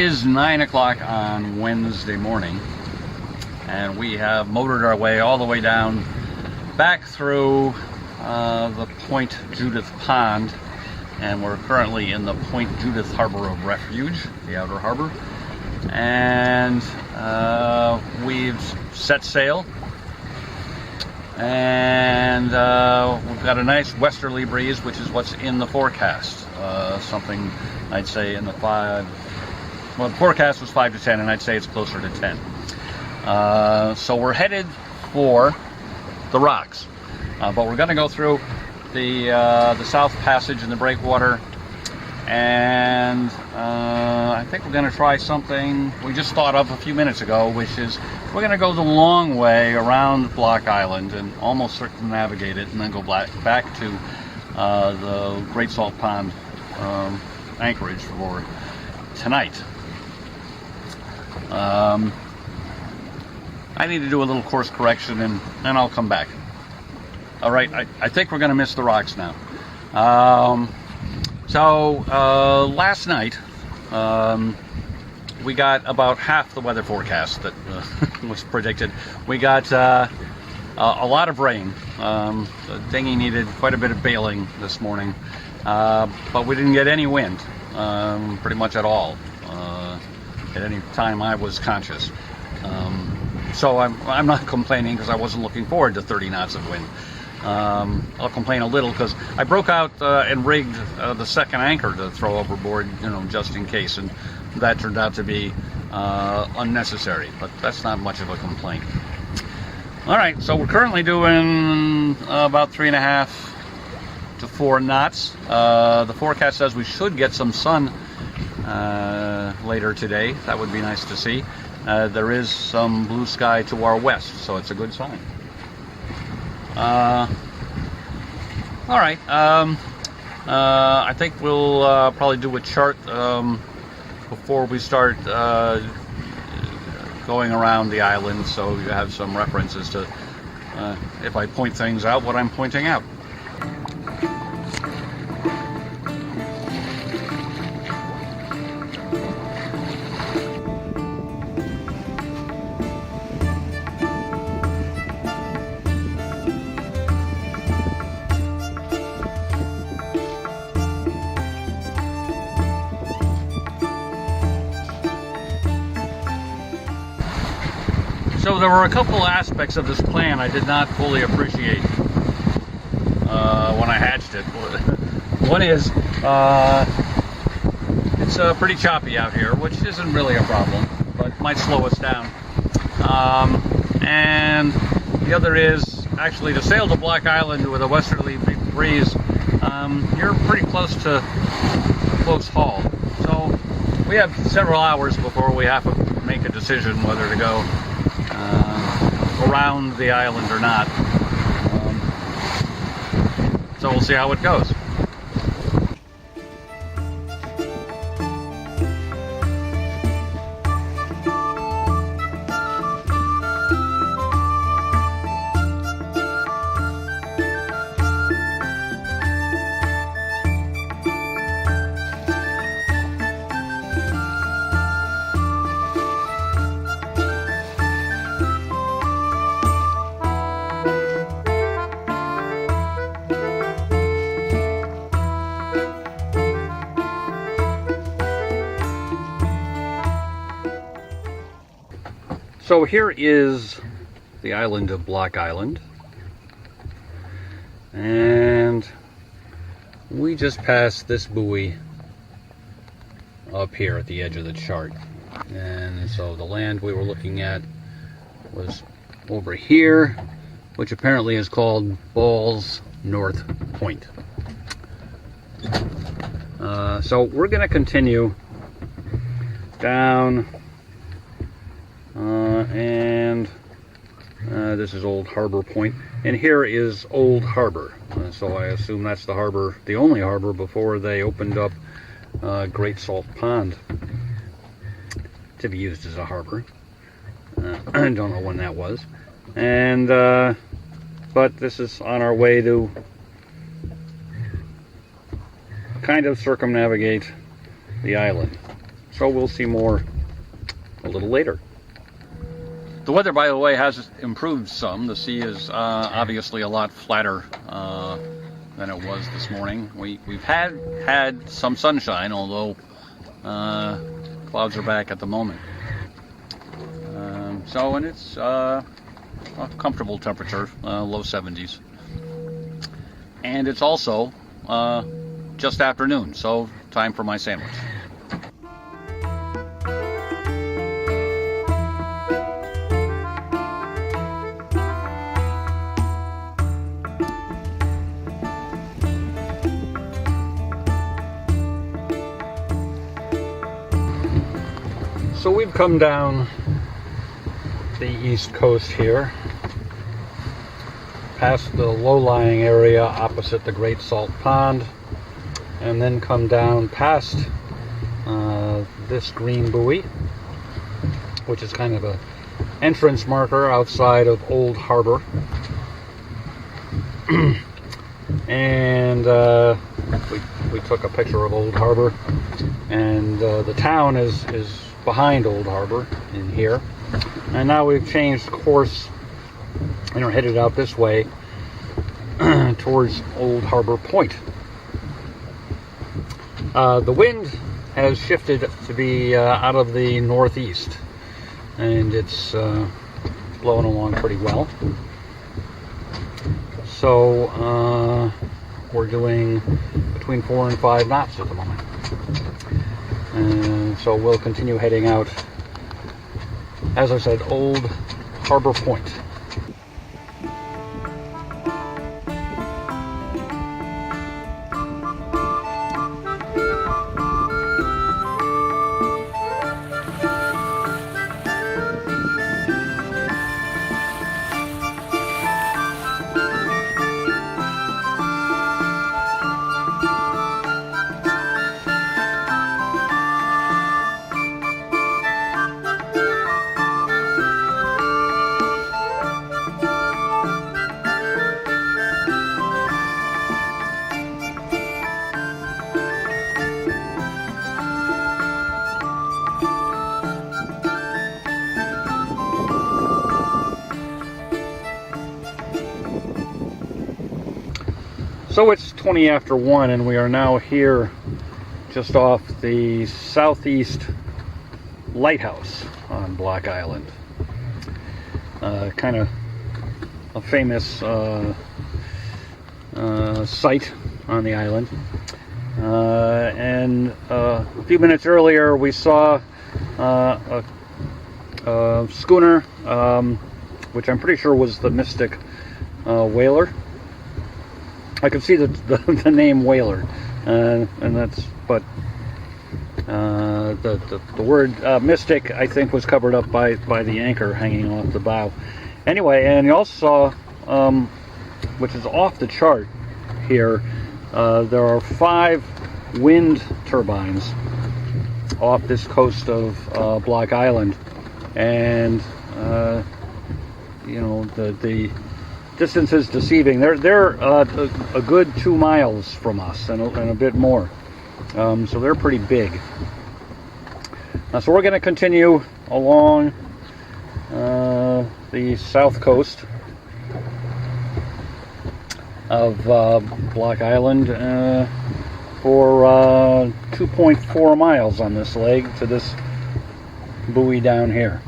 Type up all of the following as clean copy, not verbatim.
is 9 o'clock on Wednesday morning, and we have motored our way all the way down back through the Point Judith Pond, and we're currently in the Point Judith Harbor of Refuge, the outer harbor, and we've set sail, and we've got a nice westerly breeze, which is what's in the forecast. Something I'd say in the the forecast was 5 to 10, and I'd say it's closer to 10. So we're headed for the rocks, but we're going to go through the South Passage in the breakwater, and I think we're going to try something we just thought of a few minutes ago, which is we're going to go the long way around Block Island and almost circumnavigate it, and then go back to the Great Salt Pond anchorage for tonight. I need to do a little course correction, and then I'll come back. All right, I think we're going to miss the rocks now. Last night we got about half the weather forecast that was predicted. We got a lot of rain. The dinghy needed quite a bit of bailing this morning, but we didn't get any wind, pretty much at all, at any time I was conscious. So I'm not complaining, because I wasn't looking forward to 30 knots of wind. I'll complain a little because I broke out and rigged the second anchor to throw overboard, just in case, and that turned out to be unnecessary, but that's not much of a complaint. All right, so we're currently doing about 3.5 to 4 knots. The forecast says we should get some sun later today. That would be nice to see. There is some blue sky to our west, so it's a good sign. All right, I think we'll probably do a chart before we start going around the island, so you have some references to, if I point things out, what I'm pointing out. So there were a couple aspects of this plan I did not fully appreciate when I hatched it. One is it's pretty choppy out here, which isn't really a problem, but might slow us down. And the other is actually to sail to Block Island with a westerly breeze. You're pretty close to close haul, so we have several hours before we have to make a decision whether to go around the island or not. So we'll see how it goes. So here is the island of Block Island, and we just passed this buoy up here at the edge of the chart, and so the land we were looking at was over here, which apparently is called Balls North Point. So we're going to continue down, and this is Old Harbor Point, and here is Old Harbor. So I assume that's the harbor, the only harbor before they opened up Great Salt Pond to be used as a harbor. I don't know when that was. And but this is on our way to kind of circumnavigate the island. So we'll see more a little later. The weather, by the way, has improved some. The sea is obviously a lot flatter than it was this morning. We've had some sunshine, although clouds are back at the moment. And it's a comfortable temperature, low 70s. And it's also just afternoon, so time for my sandwich. So we've come down the east coast here, past the low-lying area opposite the Great Salt Pond, and then come down past this green buoy, which is kind of a entrance marker outside of Old Harbor. And we took a picture of Old Harbor, and the town is behind Old Harbor in here. And now we've changed course and are headed out this way towards Old Harbor Point. The wind has shifted to be out of the northeast, and it's blowing along pretty well. So we're doing between 4 and 5 knots at the moment. And so we'll continue heading out, as I said, Old Harbor Point. So it's 20 after 1, and we are now here just off the southeast lighthouse on Block Island. Kind of a famous site on the island. And a few minutes earlier we saw a schooner, which I'm pretty sure was the Mystic whaler. I could see the name whaler, and that's, but the word Mystic, I think, was covered up by the anchor hanging off the bow. Anyway, and you also saw, which is off the chart here, there are 5 wind turbines off this coast of Block Island, and you know, the distance is deceiving. They're a good 2 miles from us and a bit more, so they're pretty big. So we're going to continue along the south coast of Block Island for 2.4 miles on this leg to this buoy down here.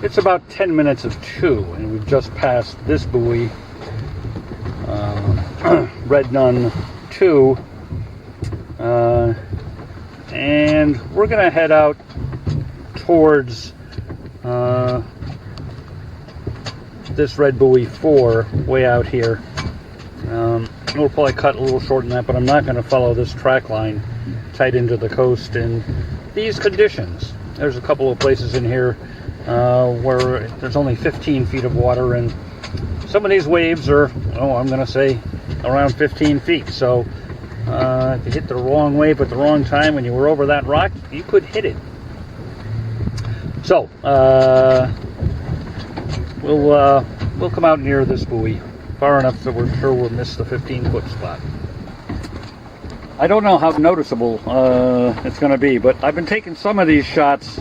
It's about 10 minutes of 2, and we've just passed this buoy, Red Nun 2, and we're going to head out towards this Red Buoy 4, way out here. We'll probably cut a little short than that, but I'm not going to follow this track line tight into the coast in these conditions. There's a couple of places in here where there's only 15 feet of water, and some of these waves are, I'm going to say around 15 feet. So if you hit the wrong wave at the wrong time when you were over that rock, you could hit it. So we'll come out near this buoy far enough that we're sure we'll miss the 15-foot spot. I don't know how noticeable it's going to be, but I've been taking some of these shots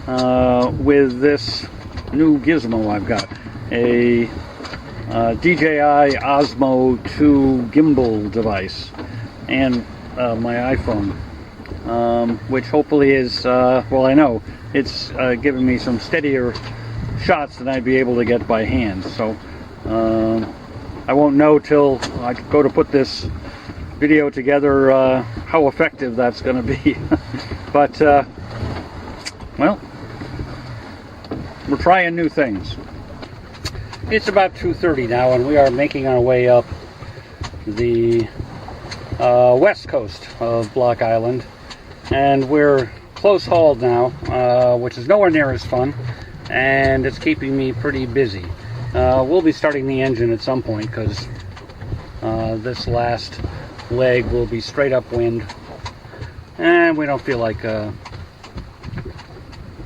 with this new gizmo I've got, a DJI Osmo 2 gimbal device, and my iPhone, which hopefully is, I know it's giving me some steadier shots than I'd be able to get by hand. So I won't know till I go to put this video together how effective that's going to be. But well, we're trying new things. It's about 2:30 now, and we are making our way up the west coast of Block Island, and we're close hauled now, which is nowhere near as fun, and it's keeping me pretty busy. We'll be starting the engine at some point, because this last leg will be straight upwind, and we don't feel like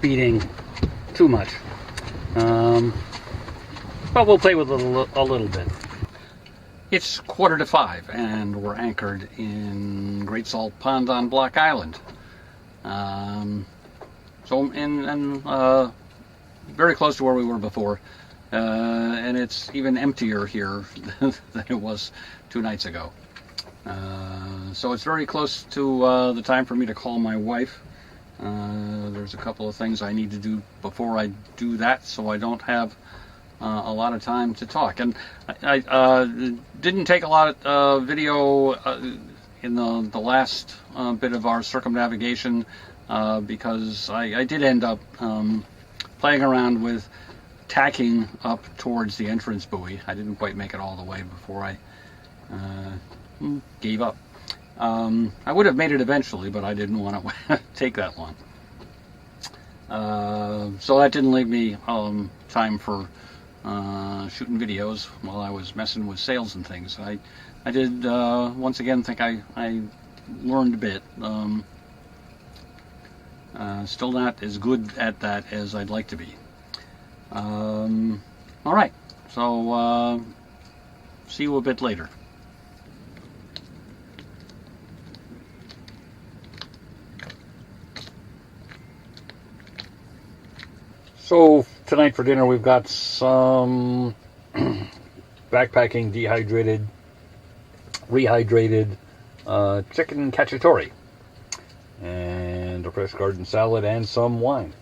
beating too much. But we'll play with it a little bit. It's 4:45, and we're anchored in Great Salt Pond on Block Island. So very close to where we were before, and it's even emptier here than it was 2 nights ago. So it's very close to the time for me to call my wife. There's a couple of things I need to do before I do that, so I don't have a lot of time to talk. And I didn't take a lot of video in the last bit of our circumnavigation because I did end up playing around with tacking up towards the entrance buoy. I didn't quite make it all the way before I gave up. I would have made it eventually, but I didn't want to take that long. So that didn't leave me time for shooting videos while I was messing with sails and things. I did once again think I learned a bit. Still not as good at that as I'd like to be. All right, so see you a bit later. So tonight for dinner we've got some backpacking dehydrated, rehydrated chicken cacciatore and a fresh garden salad and some wine.